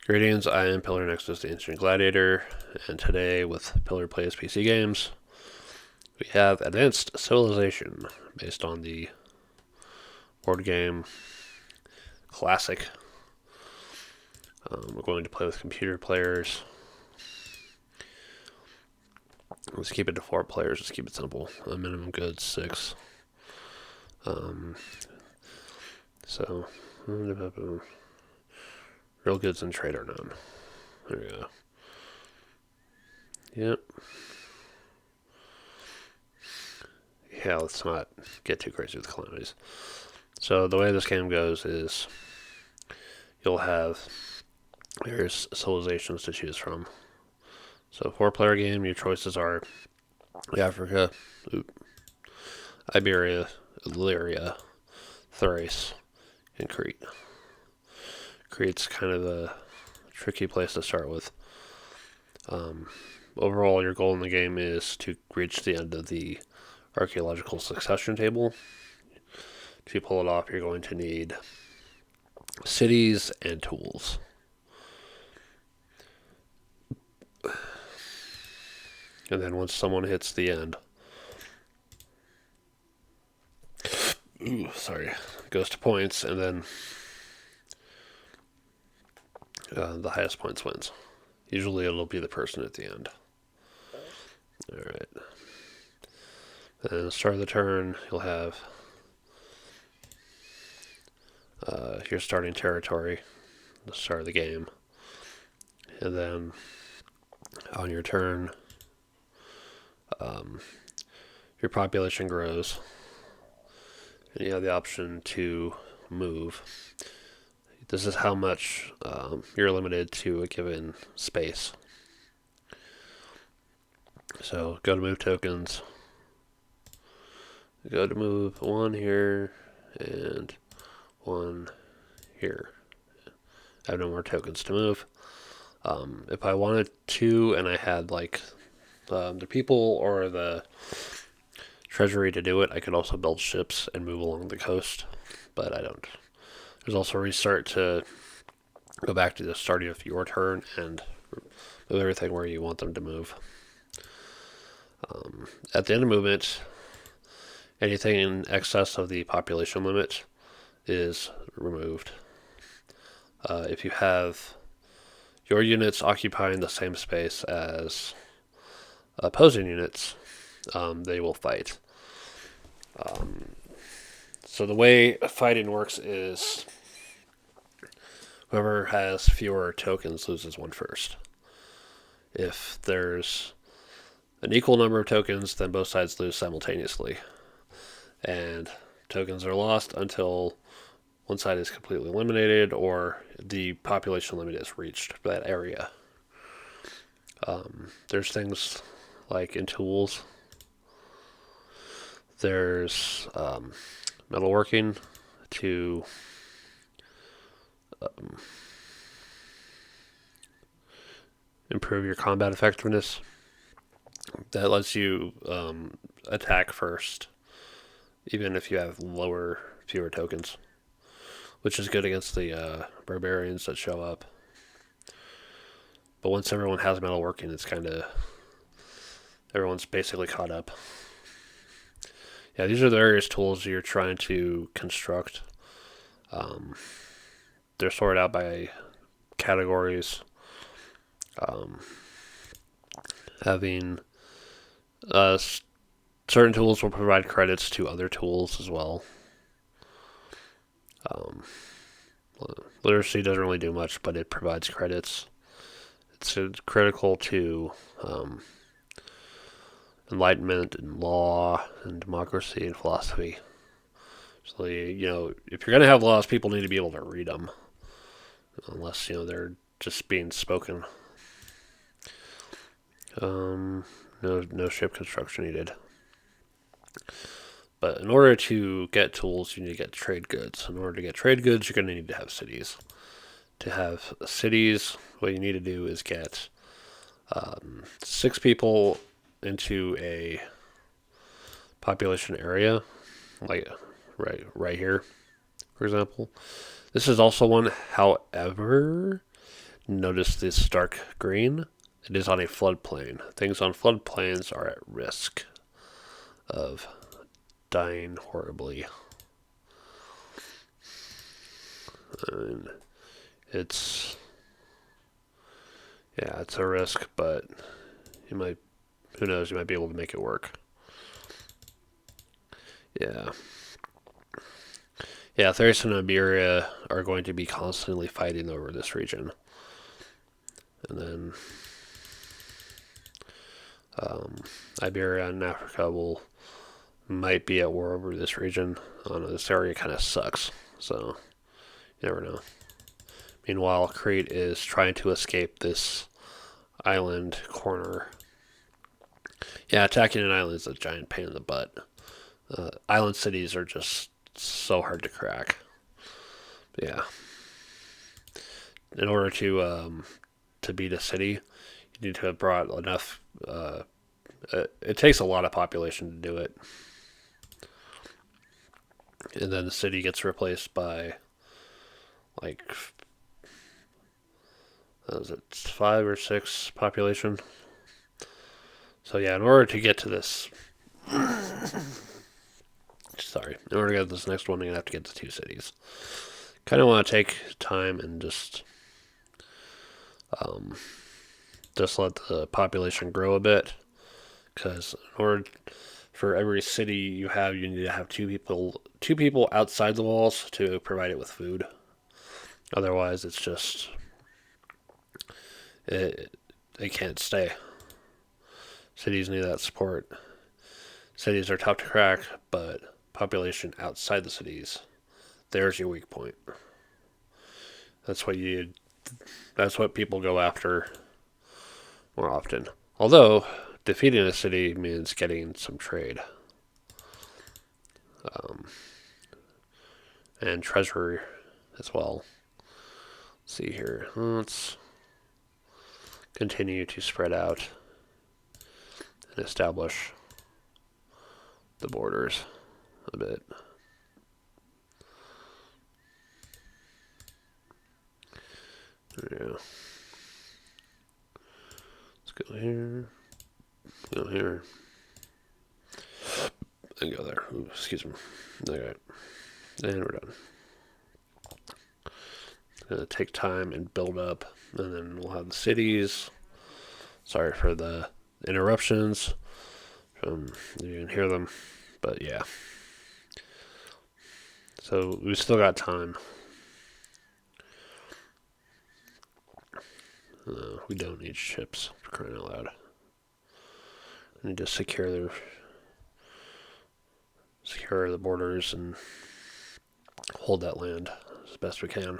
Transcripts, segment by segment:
Greetings, I am Pillar Nexus, the Ancient Gladiator, and today with Pillar Plays PC Games, we have Advanced Civilization, based on the board game classic. We're going to play with computer players. Let's keep it to 4 players, let's keep it simple. A minimum good 6. So, real goods and trade are known. There we go. Yep. Yeah, let's not get too crazy with calamities. So the way this game goes is you'll have various civilizations to choose from. So 4-player game, your choices are Africa, Iberia, Illyria, Thrace, and Crete. Crete's kind of a tricky place to start with. Overall, your goal in the game is to reach the end of the archaeological succession table. To pull it off, you're going to need cities and tools. And then once someone hits the end, goes to points, and then the highest points wins. Usually it'll be the person at the end. Alright. Then at the start of the turn, you'll have your starting territory, the start of the game. And then on your turn, your population grows. And you have the option to move. This is how much you're limited to a given space. So go to move tokens. Go to move 1 here and 1 here. I have no more tokens to move. If I wanted to and I had like the people or the treasury to do it, I could also build ships and move along the coast, but I don't. There's also a restart to go back to the start of your turn and move everything where you want them to move. At the end of movement, anything in excess of the population limit is removed. If you have your units occupying the same space as opposing units, they will fight. So the way fighting works is whoever has fewer tokens loses 1 first. If there's an equal number of tokens, then both sides lose simultaneously. And tokens are lost until one side is completely eliminated or the population limit is reached for that area. There's things like in tools. There's metalworking to improve your combat effectiveness. That lets you attack first, even if you have fewer tokens, which is good against the barbarians that show up. But once everyone has metalworking, it's kind of everyone's basically caught up. Yeah, these are the various tools you're trying to construct. They're sorted out by categories. Having certain tools will provide credits to other tools as well. Literacy doesn't really do much, but it provides credits. It's critical to enlightenment and law and democracy and philosophy. So, if you're going to have laws, people need to be able to read them. Unless, they're just being spoken. No ship construction needed. But in order to get tools, you need to get trade goods. In order to get trade goods, you're going to need to have cities. To have cities, what you need to do is get 6 people into a population area, like right here, for example. This is also one, however, Notice this dark green? It is on a floodplain. Things on floodplains are at risk of dying horribly. And it's yeah, it's a risk, but you might who knows, you might be able to make it work. Yeah. Yeah, Thrace and Iberia are going to be constantly fighting over this region. And then Iberia and Africa might be at war over this region. I don't know, this area kind of sucks, so you never know. Meanwhile, Crete is trying to escape this island corner. Yeah, attacking an island is a giant pain in the butt. Island cities are just so hard to crack. But yeah, in order to beat a city, you need to have brought enough. It takes a lot of population to do it, and then the city gets replaced by like is it 5 or 6 population? So yeah, in order to get to this, sorry, in order to get to this next one, you're gonna have to get to 2 cities. Kind of want to take time and um, just let the population grow a bit, because in order for every city you have, you need to have two people outside the walls to provide it with food. Otherwise, it's just they can't stay. Cities need that support. Cities are tough to crack, but population outside the cities, there's your weak point. That's what you. That's what people go after more often. Although defeating a city means getting some trade um, and treasury as well. Let's see here. Let's continue to spread out and establish the borders a bit. There we go. Let's go here. Go here. And go there. Ooh, excuse me. Okay. And we're done. It's going to take time and build up. And then we'll have the cities. Sorry for the interruptions. You can hear them. But yeah. So we still got time. We don't need ships, for crying out loud. We need to secure the borders and hold that land as best we can. You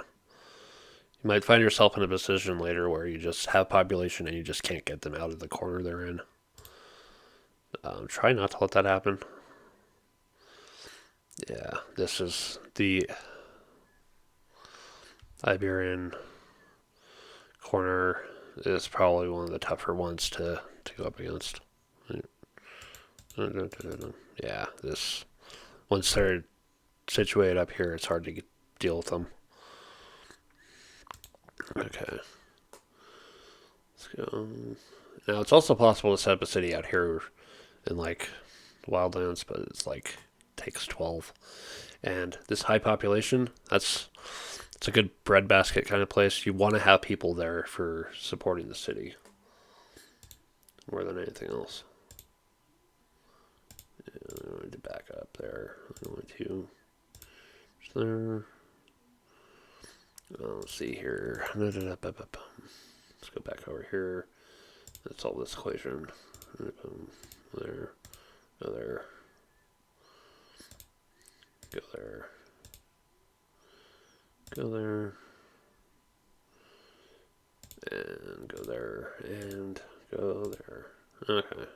might find yourself in a position later where you just have population and you just can't get them out of the corner they're in. Try not to let that happen. Yeah, this is the Iberian corner is probably one of the tougher ones to go up against. Yeah, this once they're situated up here, it's hard to deal with them. Okay, let's go. Now it's also possible to set up a city out here in like wildlands, but it's like takes 12. And this high population, it's a good breadbasket kind of place. You want to have people there for supporting the city more than anything else. Yeah, I'm going to back up there. I'm going to there. Let's see here. Let's go back over here. Let's solve this equation. There. Go there. Go there. Go there. And go there. And go there. Okay.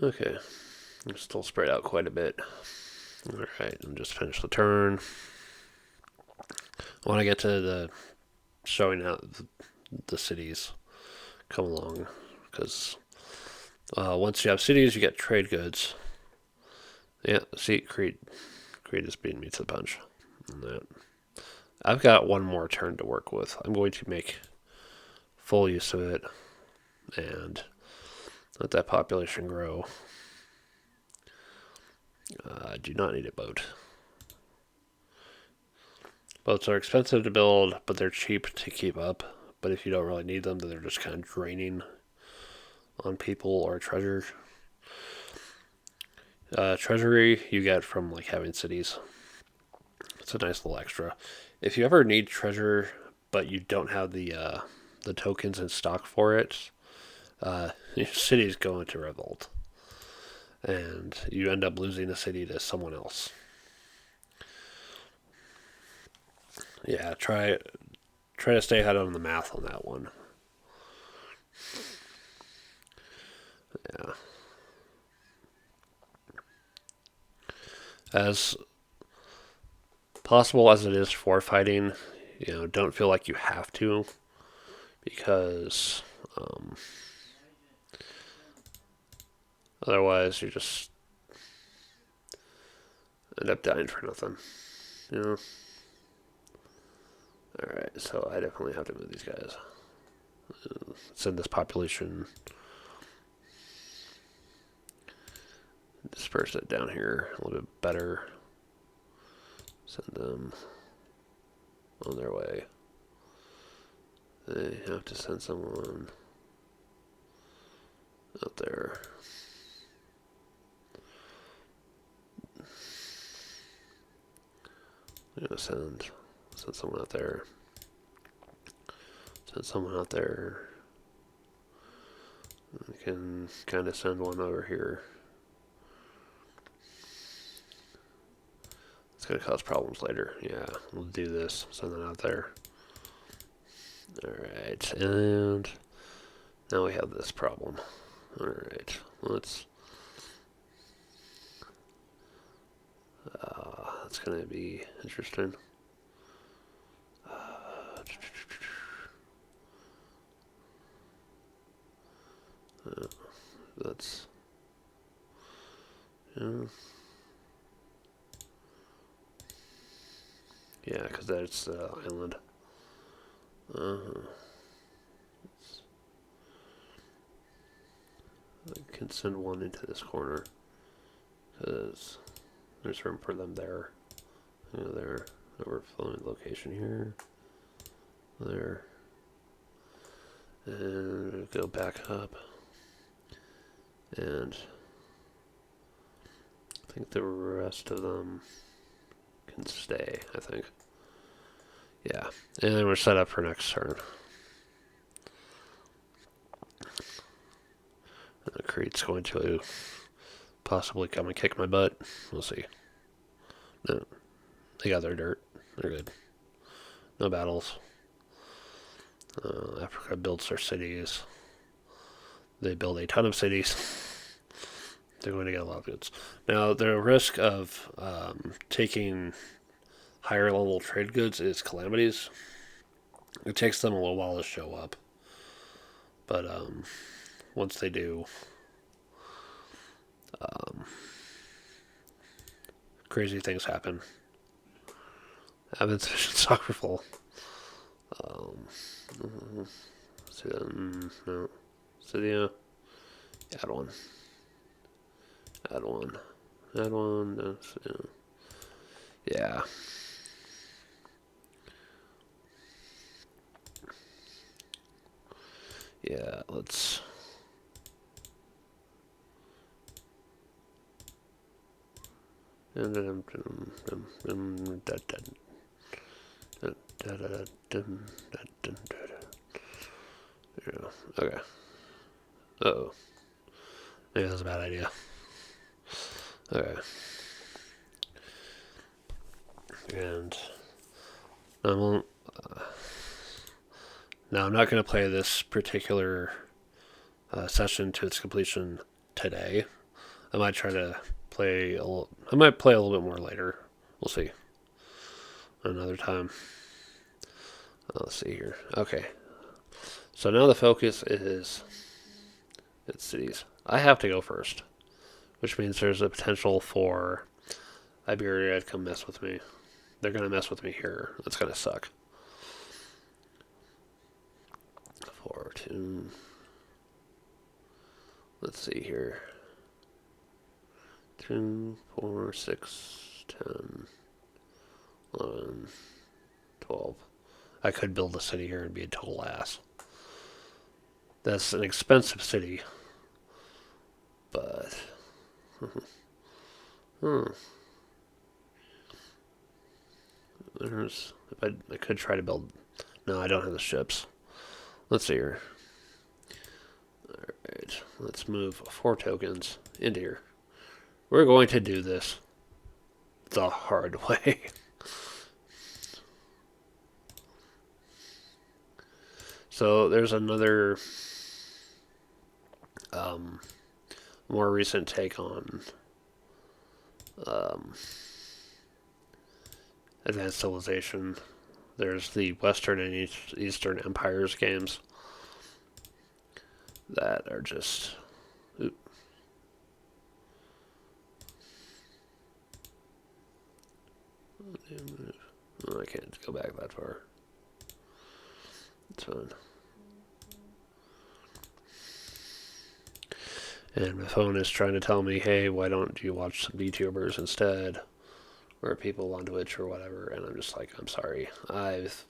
Okay. I'm still spread out quite a bit. Alright, and just finish the turn. I want to get to the showing out the cities come along, because once you have cities, you get trade goods. Yeah, see, Crete is beating me to the punch. on that. I've got one more turn to work with. I'm going to make full use of it and let that population grow. I do not need a boat. Boats are expensive to build, but they're cheap to keep up. But if you don't really need them, then they're just kind of draining on people or treasure. Treasury you get from like having cities. It's a nice little extra. If you ever need treasure, but you don't have the tokens in stock for it, your cities go into revolt, and you end up losing the city to someone else. Yeah, try to stay ahead on the math on that one. Yeah. As possible as it is for fighting, don't feel like you have to, because otherwise you just end up dying for nothing. You know. All right, so I definitely have to move these guys. Send this population. Disperse it down here a little bit better. Send them on their way. They have to send someone out there. I'm gonna send someone out there. Send someone out there. I can kind of send one over here. It's gonna cause problems later. Yeah, we'll do this. Send that out there. Alright, and now we have this problem. Alright, let's... that's gonna be interesting. That's... Yeah, because that's the island. I can send one into this corner, because there's room for them there. There. Overflowing location here. There. And go back up. And I think the rest of them can stay, I think. Yeah. And then we're set up for next turn. And the Crete's going to possibly come and kick my butt. We'll see. No. They got their dirt. They're good. No battles. Africa builds their cities. They build a ton of cities. They're going to get a lot of goods. Now, the risk of taking higher level trade goods is calamities. It takes them a little while to show up. But once they do, crazy things happen. I'm insufficient soccer full. No. Cydia. Add one. Add one. Add one. Yeah. Yeah, let's... Okay. Uh-oh. Maybe that was a bad idea. Okay. And now I'm not going to play this particular session to its completion today. I might try to play a little. I might play a little bit more later. We'll see. Another time. Let's see here. Okay. So now the focus is its cities. I have to go first, which means there's a potential for Iberia to come mess with me. they're gonna mess with me here. That's gonna suck. 4, 2. Let's see here. 2, 4, 6, 10, 11, 12. I could build a city here and be a total ass. That's an expensive city, but there's if I could try to build. No, I don't have the ships. Let's see here. All right, let's move 4 tokens into here. We're going to do this the hard way. So there's another more recent take on advanced civilization. There's the Western and Eastern Empires games that are just. Oop. Oh, I can't go back that far. It's fine. And my phone is trying to tell me, hey, why don't you watch some VTubers instead? Or people on Twitch or whatever. And I'm just like, I'm sorry. I've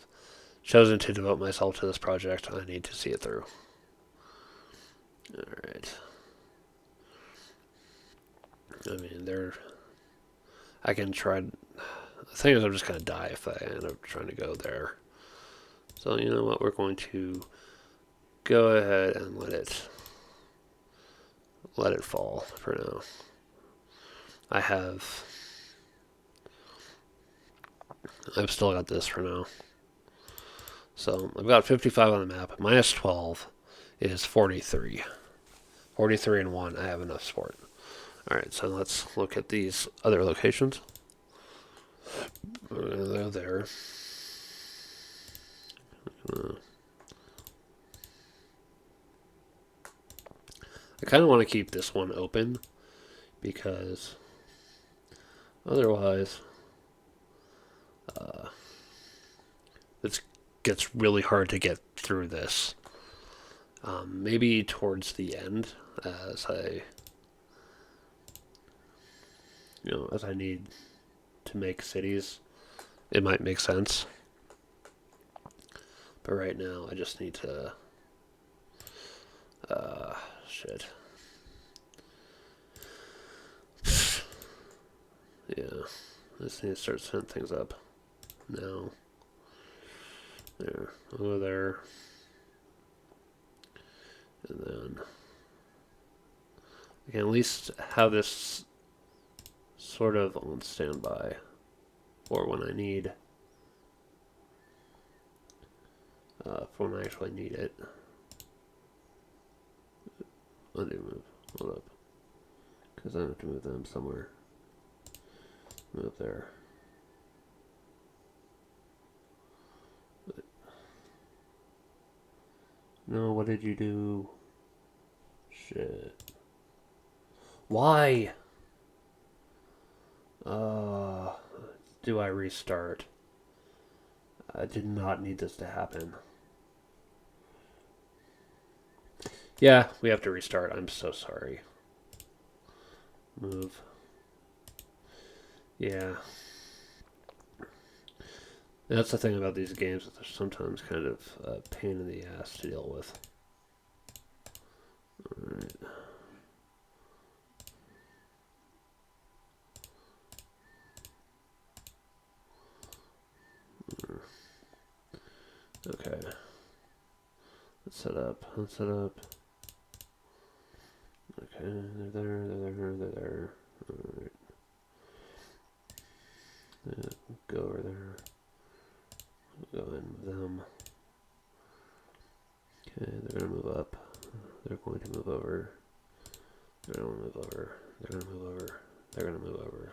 chosen to devote myself to this project. I need to see it through. Alright. I mean, I can try. The thing is, I'm just going to die if I end up trying to go there. So, you know what? We're going to go ahead and let it fall for now. I've still got this for now. So I've got 55 on the map. Minus 12 is 43. 43 and 1. I have enough sport. Alright, so let's look at these other locations. They're there. I kind of want to keep this one open because otherwise it gets really hard to get through this. Maybe towards the end as I need to make cities, it might make sense. But right now, I just need to. Shit. Yeah. I just need to start setting things up. Now. There. Over there. And then. I can at least have this sort of on standby for when I need. For when I actually need it. I do move. Hold up. Because I have to move them somewhere. Move there. No, what did you do? Shit. Why? Do I restart? I did not need this to happen. Yeah, we have to restart. I'm so sorry. Move. Yeah. That's the thing about these games, that they're sometimes kind of a pain in the ass to deal with. Alright. Okay. Let's set up. Okay, they're there. Alright. Go over there. Go in with them. Okay, they're gonna move up. They're going to move over. They're gonna move over. They're gonna move over. They're gonna move over.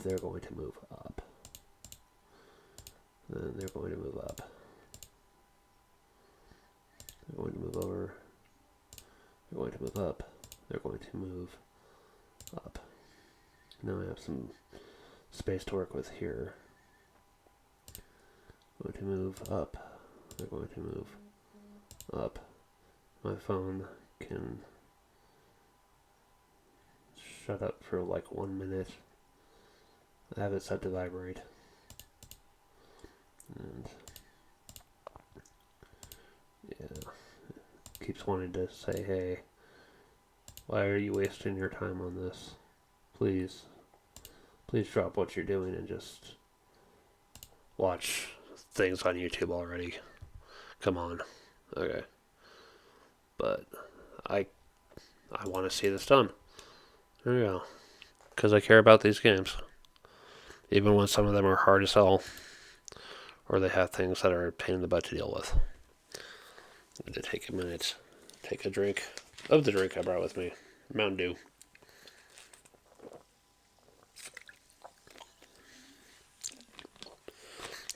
They're going to move up. Then they're going to move up. They're going to move over. They're going to move up. They're going to move up. Now I have some space to work with here. I'm going to move up. I'm going to move up. My phone can shut up for like 1 minute. I have it set to vibrate. And yeah, keeps wanting to say, hey, why are you wasting your time on this? Please drop what you're doing and just watch things on YouTube already. Come on. Okay. But I want to see this done. There we go. Because I care about these games. Even when some of them are hard to sell. Or they have things that are a pain in the butt to deal with. I'm going to take a minute. Take a drink of the drink I brought with me. Mountain Dew.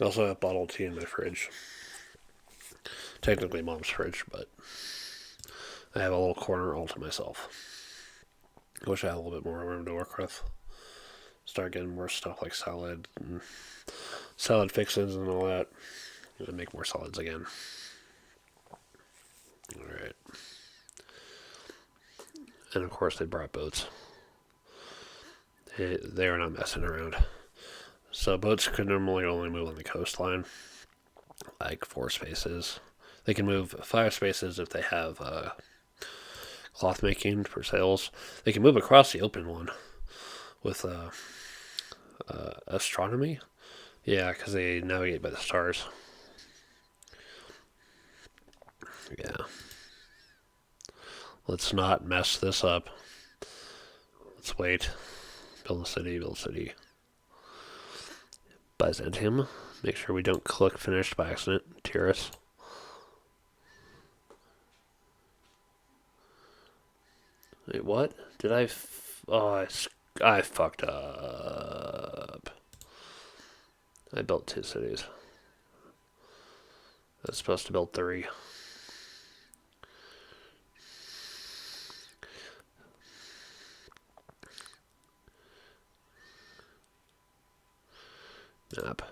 I also have bottled tea in my fridge. Technically Mom's fridge, but I have a little corner all to myself. I wish I had a little bit more room to work with. Start getting more stuff like salad and salad fixins and all that. I'm gonna make more salads again. Alright. And of course they brought boats. They are not messing around. So boats could normally only move on the coastline. Like 4 spaces. They can move 5 spaces if they have cloth making for sales. They can move across the open one with astronomy. Yeah, because they navigate by the stars. Yeah. Let's not mess this up. Let's wait. Build a city, build a city. Byzantium. Make sure we don't click finished by accident. Tyrus. Wait, what? Did I... I fucked up. I built 2 cities. I was supposed to build 3. Map.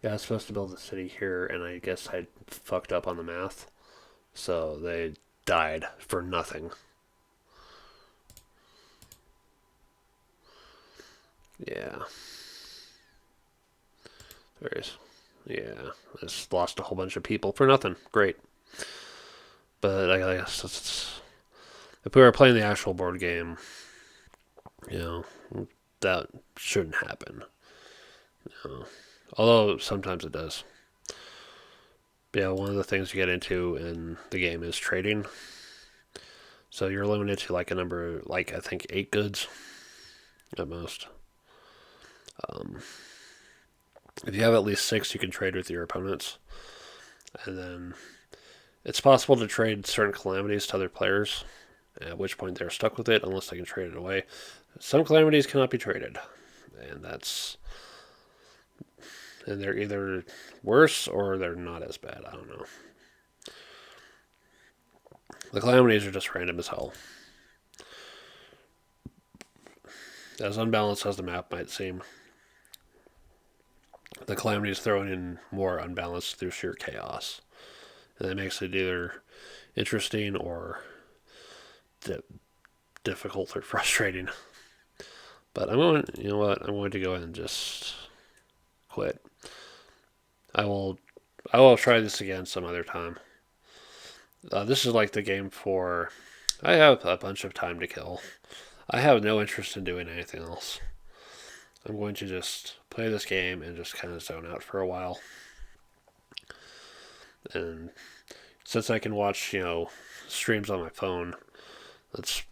Yeah, I was supposed to build a city here, and I guess I fucked up on the math. So they died for nothing. Yeah. Yeah. I just lost a whole bunch of people for nothing. Great. But I guess if we were playing the actual board game, that shouldn't happen. Although sometimes it does. But yeah, one of the things you get into in the game is trading. So you're limited to like a number, like I think 8 goods at most. If you have at least 6, you can trade with your opponents. And then it's possible to trade certain calamities to other players, at which point they're stuck with it unless they can trade it away. Some calamities cannot be traded. And they're either worse or they're not as bad. I don't know. The calamities are just random as hell. As unbalanced as the map might seem, the calamities thrown in more unbalanced through sheer chaos. And that makes it either interesting or difficult or frustrating. But I'm going to go ahead and just quit. I will try this again some other time. This is like the game for... I have a bunch of time to kill. I have no interest in doing anything else. I'm going to just play this game and just kind of zone out for a while. And since I can watch, streams on my phone, that's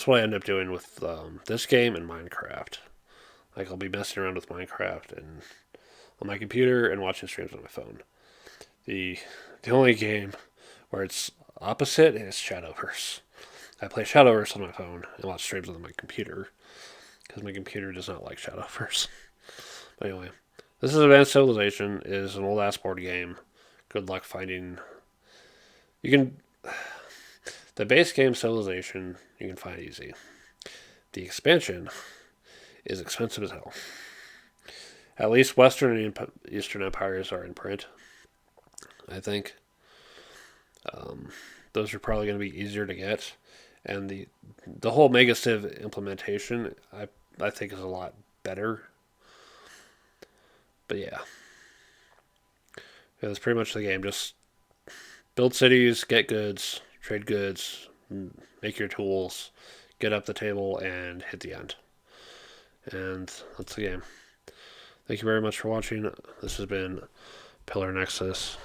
what I end up doing with this game and Minecraft. Like I'll be messing around with Minecraft and on my computer and watching streams on my phone. The only game where it's opposite is Shadowverse. I play Shadowverse on my phone and watch streams on my computer because my computer does not like Shadowverse. But anyway, this is Advanced Civilization. It is an old ass board game. Good luck finding. You can. The base game Civilization you can find easy. The expansion is expensive as hell. At least Western and Eastern empires are in print, I think. Um, those are probably going to be easier to get, and the whole Megaciv implementation, I think, is a lot better. But yeah, that's pretty much the game. Just build cities, get goods, trade goods, make your tools, get up the table, and hit the end. And that's the game. Thank you very much for watching. This has been Pillar Nexus.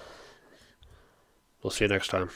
We'll see you next time.